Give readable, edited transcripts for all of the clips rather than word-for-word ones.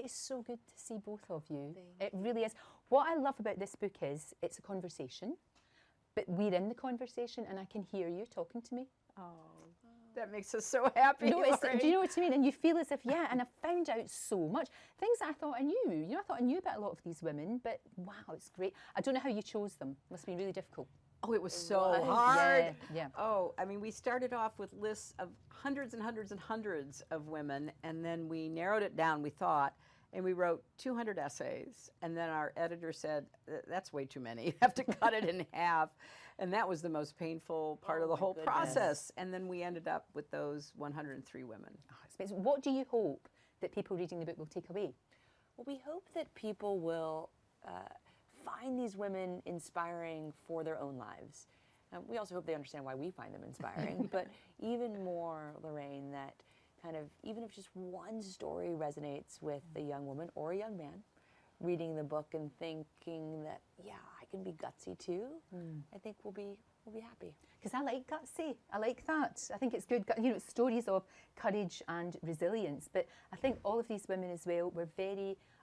It's so good to see both of you. Thank It really is. What I love about this book is it's a conversation, but we're in the conversation and I can hear you talking to me. Oh, that makes us so happy. No, do you know what I mean? And you feel as if, yeah, and I found out so much. Things that I thought I knew. You know, I thought I knew about a lot of these women, but wow, it's great. I don't know how you chose them. Must be really difficult. Oh, it was so hard. Yeah, yeah. Oh, I mean, we started off with lists of hundreds and hundreds and hundreds of women, and then we narrowed it down, we thought, and we wrote 200 essays. And then our editor said, that's way too many. You have to cut it in half. And that was the most painful part of the whole process. And then we ended up with those 103 women. Oh, it's amazing. What do you hope that people reading the book will take away? Well, we hope that people will find these women inspiring for their own lives. We also hope they understand why we find them inspiring, but even more, Lorraine, that kind of, even if just one story resonates with a young woman or a young man, reading the book and thinking that, yeah, I can be gutsy too, I think we'll be happy. Because I like gutsy. I like that. I think it's good. You know, it's stories of courage and resilience. But I think all of these women as well were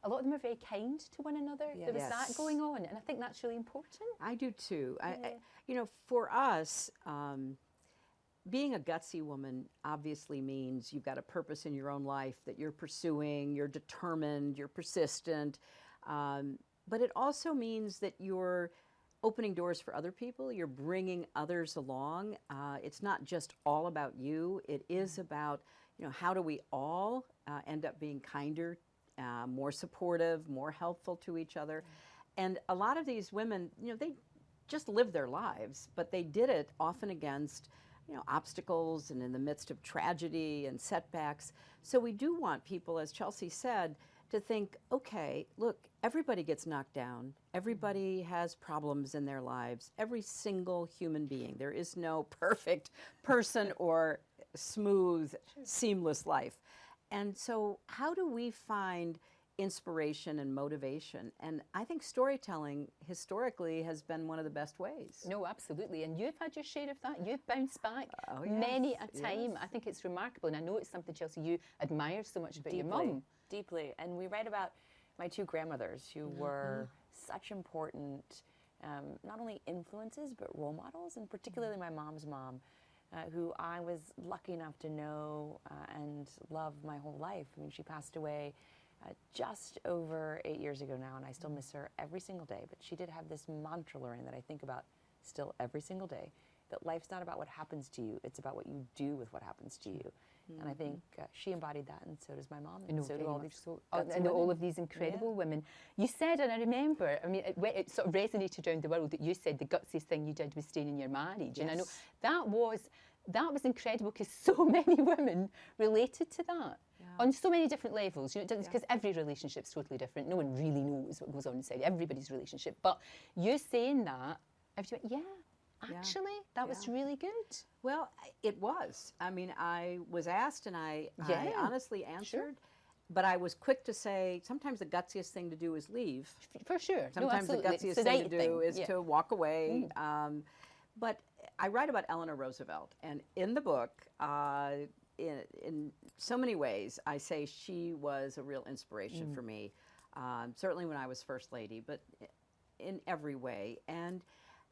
a lot of them are very kind to one another. Yes. There was that going on, and I think that's really important. I do too. Yeah. You know, for us, being a gutsy woman obviously means you've got a purpose in your own life that you're pursuing, you're determined, you're persistent. But it also means that you're opening doors for other people, you're bringing others along. It's not just all about you. It is about, you know, how do we all end up being kinder, more supportive, more helpful to each other. And a lot of these women, you know, they just live their lives, but they did it often against, you know, obstacles and in the midst of tragedy and setbacks. So we do want people, as Chelsea said, to think, okay, look, everybody gets knocked down. Everybody has problems in their lives. Every single human being. There is no perfect person or smooth, seamless life. And so how do we find inspiration and motivation? And I think storytelling historically has been one of the best ways. No, absolutely. And you've had your share of that. You've bounced back Oh, yes, many a time. yes. I think it's remarkable. And I know it's something, Chelsea, you admire so much about your mum. Deeply. And we write about my two grandmothers who were such important, not only influences, but role models, and particularly my mom's mom, who I was lucky enough to know and love my whole life. I mean, she passed away just over 8 years ago now, and I still miss her every single day. But she did have this mantra, Lorraine, that I think about still every single day, that life's not about what happens to you, it's about what you do with what happens to you. And I think she embodied that, and so does my mom, and so do all these and all of these incredible women. You said, and I remember, I mean, it sort of resonated around the world that you said the gutsiest thing you did was staying in your marriage. Yes. And I know that was incredible because so many women related to that. On so many different levels, you know, because every relationship's totally different. No one really knows what goes on inside everybody's relationship. But you saying that, everybody went, actually, that was really good. Well, it was. I mean, I was asked and I honestly answered, but I was quick to say, sometimes the gutsiest thing to do is leave. For sure. Sometimes the gutsiest thing to do is to walk away. But I write about Eleanor Roosevelt, and in the book, in so many ways, I say she was a real inspiration for me. Certainly when I was First Lady, but in every way. And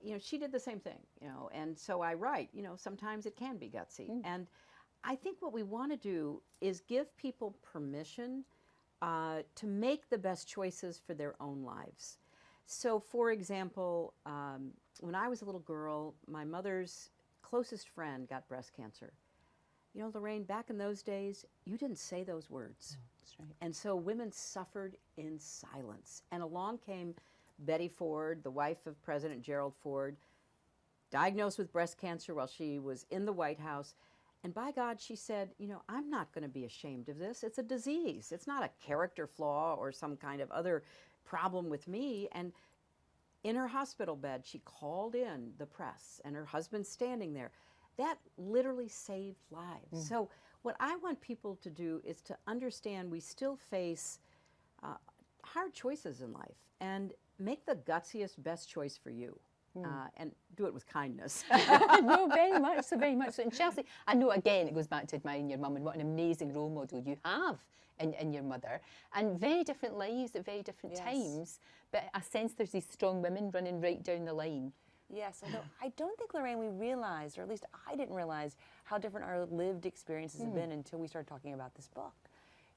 you know, she did the same thing, you know, and so I write, you know, sometimes it can be gutsy. And I think what we want to do is give people permission to make the best choices for their own lives. So, for example, when I was a little girl, my mother's closest friend got breast cancer. You know, Lorraine, back in those days, you didn't say those words. That's right. And so women suffered in silence. And along came Betty Ford, the wife of President Gerald Ford, diagnosed with breast cancer while she was in the White House. And by God, she said, you know, I'm not going to be ashamed of this. It's a disease. It's not a character flaw or some kind of other problem with me. And in her hospital bed, she called in the press and her husband standing there. That literally saved lives. So what I want people to do is to understand we still face hard choices in life, and make the gutsiest, best choice for you. and do it with kindness. No, very much so, very much so. And Chelsea, I know, again, it goes back to admiring your mum and what an amazing role model you have in your mother. And very different lives at very different times, but I sense there's these strong women running right down the line. Yes, although I don't think, Lorraine, we realized, or at least I didn't realize, how different our lived experiences have been until we started talking about this book.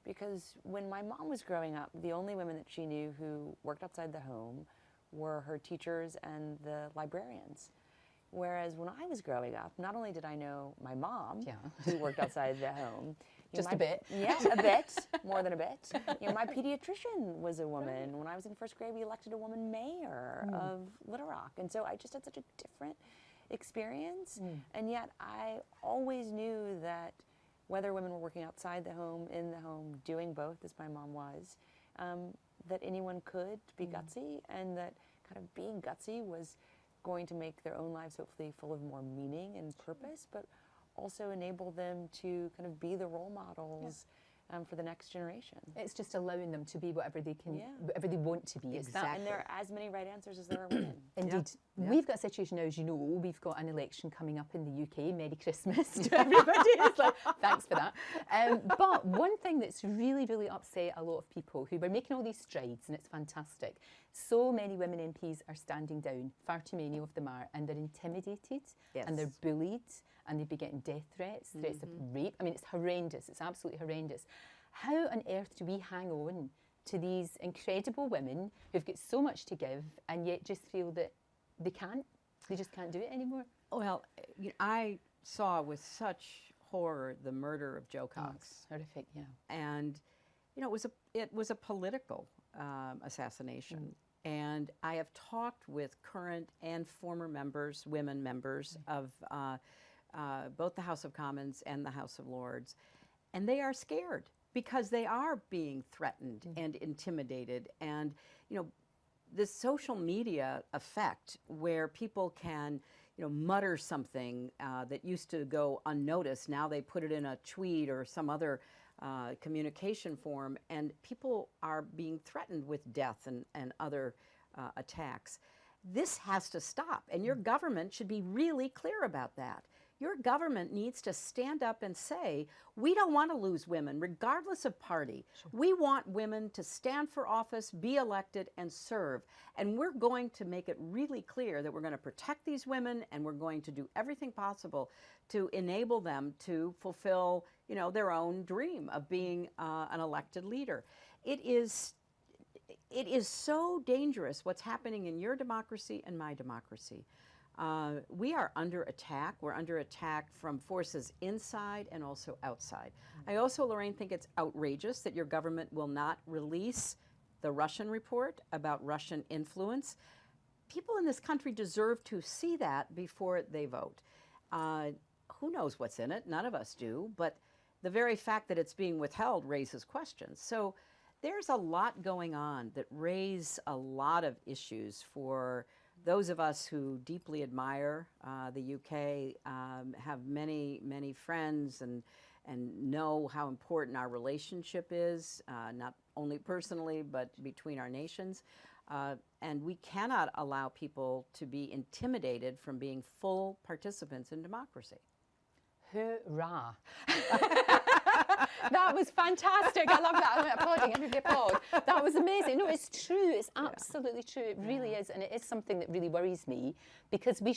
Because when my mom was growing up, the only women that she knew who worked outside the home were her teachers and the librarians. Whereas when I was growing up, not only did I know my mom, who worked outside the home, just a bit. Yeah, a bit, more than a bit. You know, my pediatrician was a woman. When I was in first grade, we elected a woman mayor of Little Rock. And so I just had such a different experience. And yet I always knew that whether women were working outside the home, in the home, doing both, as my mom was, that anyone could be gutsy, and that kind of being gutsy was going to make their own lives hopefully full of more meaning and purpose, but also enable them to kind of be the role models for the next generation. It's just allowing them to be whatever they can, whatever they want to be. It's that. And there are as many right answers as there are women. Indeed. We've got a situation now, as you know, we've got an election coming up in the UK. Merry Christmas to everybody. It's like, thanks for that. But one thing that's really, really upset a lot of people who were making all these strides, and it's fantastic, so many women MPs are standing down, far too many of them are, and they're intimidated, and they're bullied, and they'd be getting death threats, threats of rape. I mean, it's horrendous. It's absolutely horrendous. How on earth do we hang on to these incredible women who've got so much to give and yet just feel that they just can't do it anymore? Well, you know, I saw with such horror the murder of Jo Cox. Horrific, yeah. And, you know, it was a political assassination. And I have talked with current and former members, women members of both the House of Commons and the House of Lords, and they are scared because they are being threatened and intimidated. And, you know, this social media effect where people can, you know, mutter something that used to go unnoticed, now they put it in a tweet or some other communication form, and people are being threatened with death and other attacks. This has to stop, and your government should be really clear about that. Your government needs to stand up and say, we don't want to lose women, regardless of party. We want women to stand for office, be elected, and serve. And we're going to make it really clear that we're going to protect these women, and we're going to do everything possible to enable them to fulfill, you know, their own dream of being an elected leader. It is so dangerous what's happening in your democracy and my democracy. We are under attack. We're under attack from forces inside and also outside. I also, Lorraine, think it's outrageous that your government will not release the Russian report about Russian influence. People in this country deserve to see that before they vote. Who knows what's in it? None of us do. But the very fact that it's being withheld raises questions. So there's a lot going on that raise a lot of issues for those of us who deeply admire the UK, have many, many friends and know how important our relationship is, not only personally, but between our nations. And we cannot allow people to be intimidated from being full participants in democracy. Hoorah. That was fantastic. I love that. I'm applauding. Everybody applaud. That was amazing. No, it's true. It's absolutely true. It really is. And it is something that really worries me, because we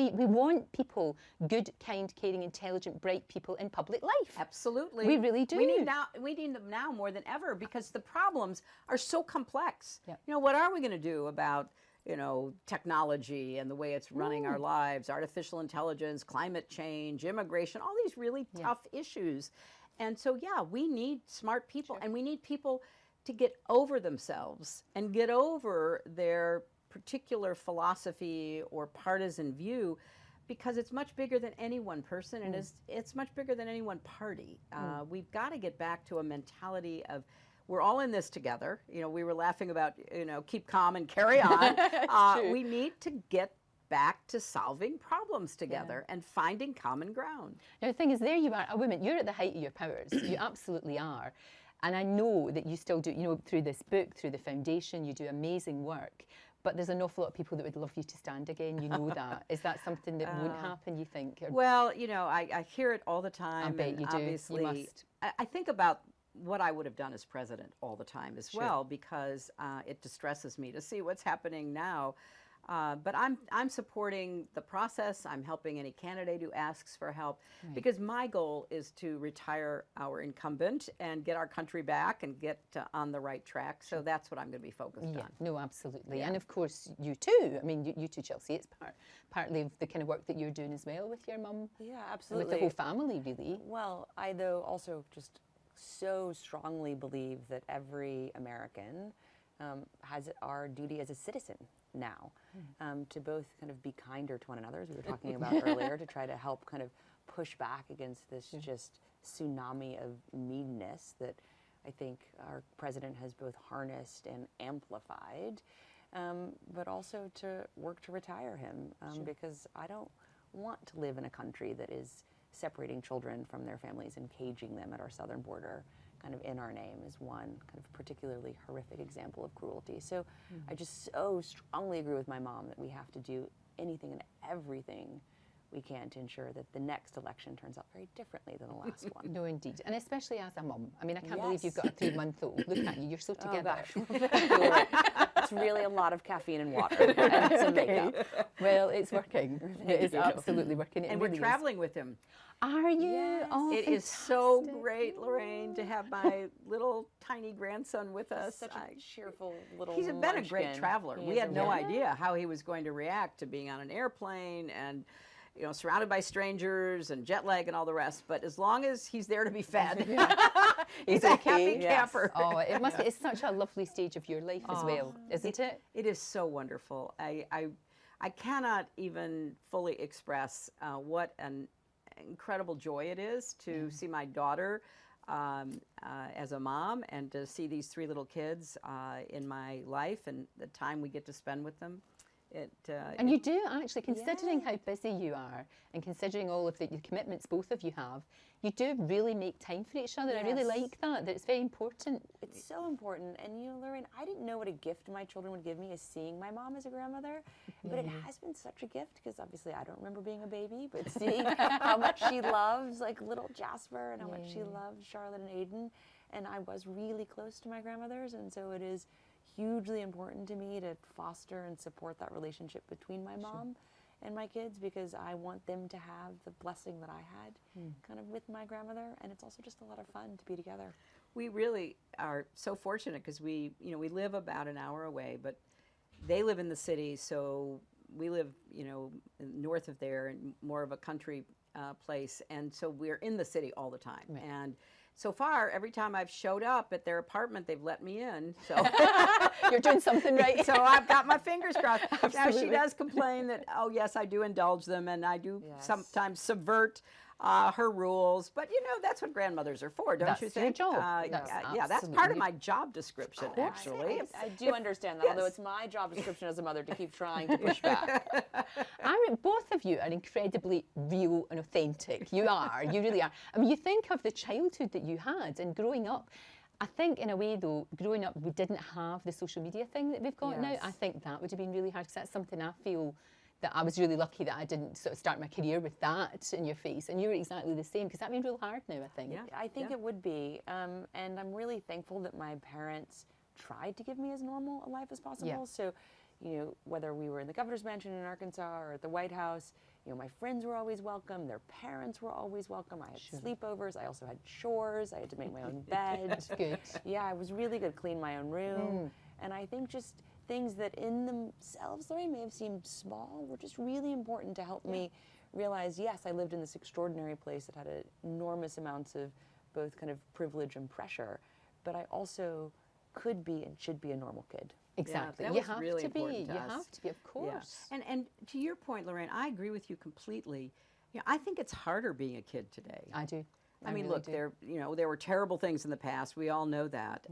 want people, good, kind, caring, intelligent, bright people in public life. Absolutely. We really do. We need them now more than ever, because the problems are so complex. Yep. You know, what are we going to do about, you know, technology and the way it's running our lives, artificial intelligence, climate change, immigration, all these really tough issues. And so, yeah, we need smart people, and we need people to get over themselves and get over their particular philosophy or partisan view, because it's much bigger than any one person, and it's much bigger than any one party. We've got to get back to a mentality of, we're all in this together. You know, we were laughing about, you know, keep calm and carry on. We need to get back to solving problems together and finding common ground. Now, the thing is, there you are, a woman, you're at the height of your powers. You absolutely are. And I know that you still do, you know, through this book, through the foundation, you do amazing work. But there's an awful lot of people that would love you to stand again. You know that. Is that something that won't happen, you think? Or Well, you know, I hear it all the time. I bet and you do. obviously, You must. I think about what I would have done as president all the time as well, because it distresses me to see what's happening now. But I'm supporting the process. I'm helping any candidate who asks for help, because my goal is to retire our incumbent and get our country back and get on the right track. So that's what I'm going to be focused on. No, absolutely. And of course, you too. I mean, you too, Chelsea. It's partly of the kind of work that you're doing as well with your mum. Yeah, And absolutely. with the whole family, really. Well, I though also just so strongly believe that every American has our duty as a citizen now to both kind of be kinder to one another, as we were talking about earlier, to try to help kind of push back against this just tsunami of meanness that I think our president has both harnessed and amplified, but also to work to retire him, because I don't want to live in a country that is separating children from their families and caging them at our southern border kind of in our name is one kind of particularly horrific example of cruelty. So I just so strongly agree with my mom that we have to do anything and everything we can to ensure that the next election turns out very differently than the last one. No, indeed. And especially as a mum. I mean, I can't believe you've got a 3-month-old. Look at you, you're so together. It's really a lot of caffeine and water and some makeup. Well, it's working. It is absolutely working. And we're traveling with him. Are you? Yes. Oh, It is so great, Lorraine, to have my little tiny grandson with us. Such a cheerful little He's been a great munchkin. traveler. He We is had a no real- idea how he was going to react to being on an airplane and, you know, surrounded by strangers and jet lag and all the rest. But as long as he's there to be fed, he's a happy camper. Oh, it must be. It's such a lovely stage of your life as well, isn't it? It is so wonderful. I cannot even fully express what an incredible joy it is to see my daughter as a mom and to see these 3 little kids in my life and the time we get to spend with them. And you do actually, considering how busy you are and considering all of the commitments both of you have, you do really make time for each other. I really like that it's very important. It's so important. And you know, Lorraine, I didn't know what a gift my children would give me is seeing my mom as a grandmother, but it has been such a gift because obviously I don't remember being a baby, but seeing how much she loves like little Jasper and how much she loves Charlotte and Aiden. And I was really close to my grandmothers, and so it is hugely important to me to foster and support that relationship between my mom and my kids, because I want them to have the blessing that I had kind of with my grandmother, and it's also just a lot of fun to be together. We really are so fortunate because we live about an hour away, but they live in the city, so we live, north of there and more of a country place, and so we're in the city all the time. Right. And so far, every time I've showed up at their apartment, they've let me in. So You're doing something right. So I've got my fingers crossed. Now Absolutely. she does complain that, oh yes, I do indulge them, and I do sometimes subvert her rules. But that's what grandmothers are for, don't you think? That's your job. That's part of my job description, actually. I do understand that, although it's my job description as a mother to keep trying to push back. Both of you are incredibly real and authentic. You are. You really are. I mean, you think of the childhood that you had and growing up. I think in a way, though, growing up, we didn't have the social media thing that we've got now. I think that would have been really hard, because that's something I feel that I was really lucky that I didn't sort of start my career with that in your face. And you're exactly the same, because that'd be real hard now, I think. Yeah. I think it would be. And I'm really thankful that my parents tried to give me as normal a life as possible. Yeah. So, whether we were in the governor's mansion in Arkansas or at the White House, my friends were always welcome. Their parents were always welcome. I had sleepovers. I also had chores. I had to make my own bed. That's good. Yeah, I was really good, clean my own room. And I think just things that in themselves, Lorraine, may have seemed small, were just really important to help me realize, yes, I lived in this extraordinary place that had enormous amounts of both kind of privilege and pressure, but I also could be and should be a normal kid. Exactly. Yeah, You that was have really to be. important to You us. have to be, of course. Yeah. And to your point, Lorraine, I agree with you completely. I think it's harder being a kid today. I do. I mean, really look, do. there were terrible things in the past. We all know that.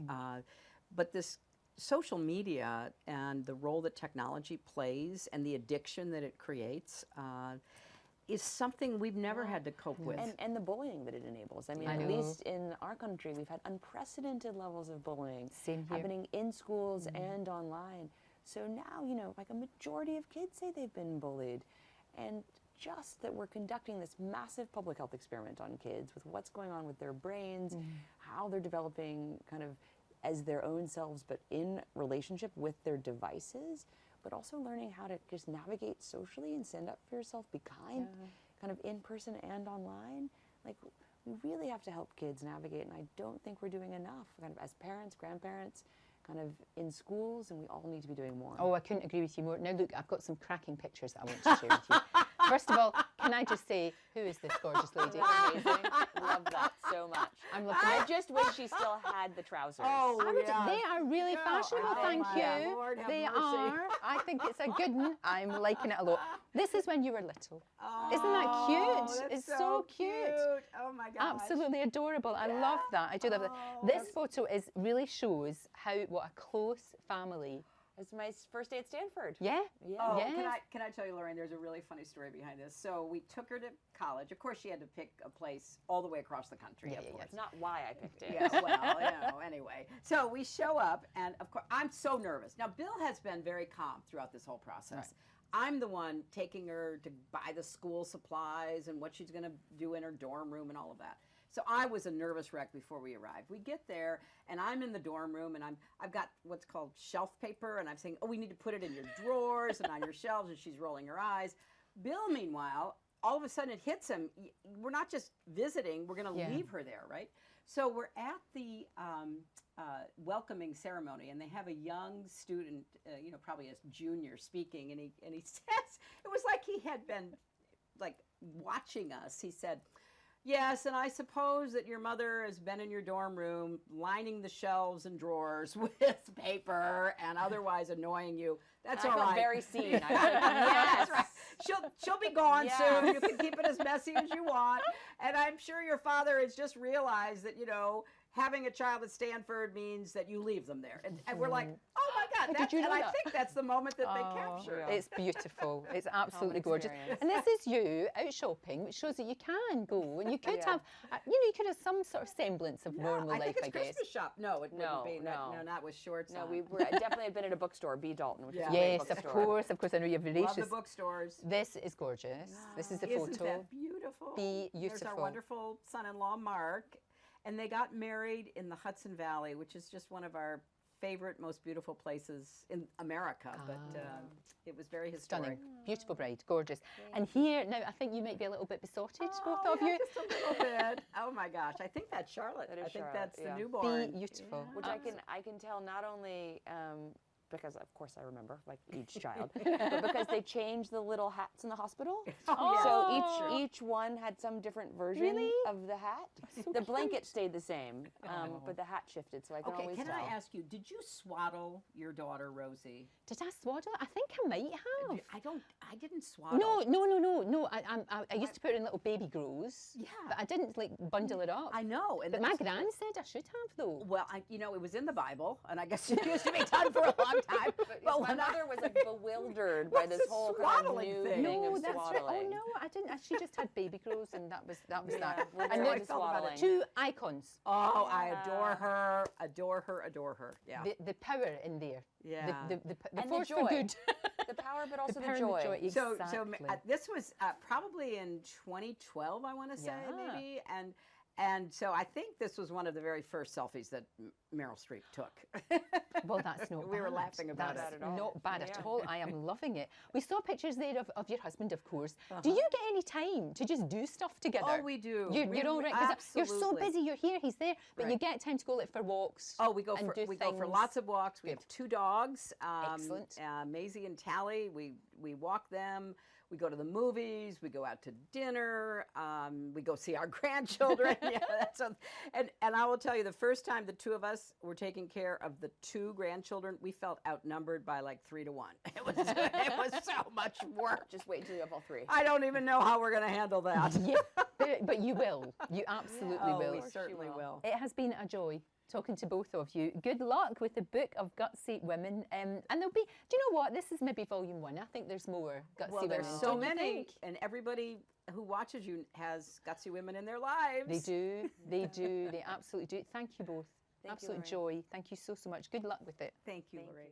But this social media and the role that technology plays and the addiction that it creates is something we've never had to cope with. And the bullying that it enables. I mean, I at know. least in our country, we've had unprecedented levels of bullying Same here. happening in schools and online. So now, you know, like a majority of kids say they've been bullied. And just that we're conducting this massive public health experiment on kids with what's going on with their brains, how they're developing kind of as their own selves, but in relationship with their devices, but also learning how to just navigate socially and stand up for yourself, be kind, kind of in person and online. Like, we really have to help kids navigate, and I don't think we're doing enough, kind of as parents, grandparents, kind of in schools, and we all need to be doing more. Oh, I couldn't agree with you more. Now, look, I've got some cracking pictures that I want to share with you. First of all, can I just say, who is this gorgeous lady? Amazing. Love that so much. I'm looking I at just wish she still had the trousers. Oh, I would, yeah. They are really fashionable, oh thank my you. Lord, have They mercy. are. I think it's a good one. I'm liking it a lot. This is when you were little. Isn't that cute? That's It's so cute. Oh my gosh. Absolutely adorable. I love that. I do love that. This photo really shows what a close family. It's my first day at Stanford. Yeah. Oh, Yes. can I tell you, Lorraine, there's a really funny story behind this. So we took her to college. Of course, she had to pick a place all the way across the country. Yeah, of course. It's not why I picked it. Yeah, well, anyway. So we show up, and of course, I'm so nervous. Now, Bill has been very calm throughout this whole process. Right. I'm the one taking her to buy the school supplies and what she's going to do in her dorm room and all of that. So I was a nervous wreck before we arrived. We get there, and I'm in the dorm room, and I've got what's called shelf paper, and I'm saying, oh, we need to put it in your drawers and on your shelves, and she's rolling her eyes. Bill, meanwhile, all of a sudden it hits him. We're not just visiting, we're going to leave her there, right? So we're at the welcoming ceremony, and they have a young student, probably a junior, speaking, and he says, it was like he had been like watching us. He said, yes, and I suppose that your mother has been in your dorm room lining the shelves and drawers with paper and otherwise annoying you. That's all right. I felt very seen. I Yes, right. She'll be gone soon. You can keep it as messy as you want. And I'm sure your father has just realized that, having a child at Stanford means that you leave them there. And we're like, oh my God. Did you know I that? think that's the moment that they capture. It's beautiful. It's absolutely Common gorgeous. experience. And this is you out shopping, which shows that you can go, and you could have, you could have some sort of semblance of normal I life, think it's I guess. Christmas shop. No, it No, wouldn't be. no. No, not with shorts No, on. we definitely had been at a bookstore, B. Dalton, which is a great Yes, of bookstore. course. I know you're Love voracious. the bookstores. This is gorgeous. This is the Isn't photo. that beautiful? There's our Beautiful. wonderful son-in-law, Mark. And they got married in the Hudson Valley, which is just one of our favorite, most beautiful places in America. But it was very historic. Stunning. Beautiful bride. Gorgeous. And here, now, I think you might be a little bit besotted, both of yeah, you. just a little bit. Oh my gosh, I think that's Charlotte. That is I think Charlotte, that's the yeah. newborn. Beautiful. Which I can tell not only because of course I remember, like each child, but because they changed the little hats in the hospital. Oh, So each one had some different version Really? of the hat. The blanket stayed the same, but the hat shifted, so I can Okay, always can tell. I ask you, did you swaddle your daughter Rosie? Did I swaddle? I think I might have. I didn't swaddle. No. I used to put her in little baby grows. Yeah. But I didn't bundle it up. I know. And But my that's- gran said I should have though. Well, it was in the Bible, and I guess it used to be done for a long time. But my mother was like bewildered by this whole kind of swaddling new thing? thing No, of that's right. swaddling. Oh no, I didn't. She just had baby grows, and that was that. we're And very then swaddling. two icons. Oh, I adore her, adore her, adore her. Yeah. The power in there. Yeah. The And the force for joy. good. The power, but also power the and joy. So Exactly. this was probably in 2012, I want to say, Yeah. maybe, and so I think this was one of the very first selfies that Meryl Streep took. Well, that's not We bad. were laughing about That's it. Not at all. not bad at Yeah. all. I am loving it. We saw pictures there of your husband, of course. Do you get any time to just do stuff together? Oh, we do. You're all right. 'Cause you're so Absolutely. busy. You're here, he's there. But you Right. get time to go for walks. Oh, we go and for do we go for things. lots of walks. We have 2 dogs. Excellent. Maisie and Tally. We walk them. We go to the movies. We go out to dinner. We go see our grandchildren. And I will tell you, the first time the two of us were taking care of the 2 grandchildren, we felt outnumbered by like 3 to 1. It was so much work. Just wait until you have all 3. I don't even know how we're going to handle that. Yeah, but you will. You absolutely Oh, will. we certainly will. It has been a joy talking to both of you. Good luck with the Book of Gutsy Women. And there'll be, do you know what? This is maybe volume 1. I think there's more Gutsy Well, Women. there's so don't you many, think? and everybody who watches you has gutsy women in their lives. They do. They do. They absolutely do. Thank you both. Thank you, Absolute Lorraine. joy. Thank you so much. Good luck with it. Thank you, Lorraine.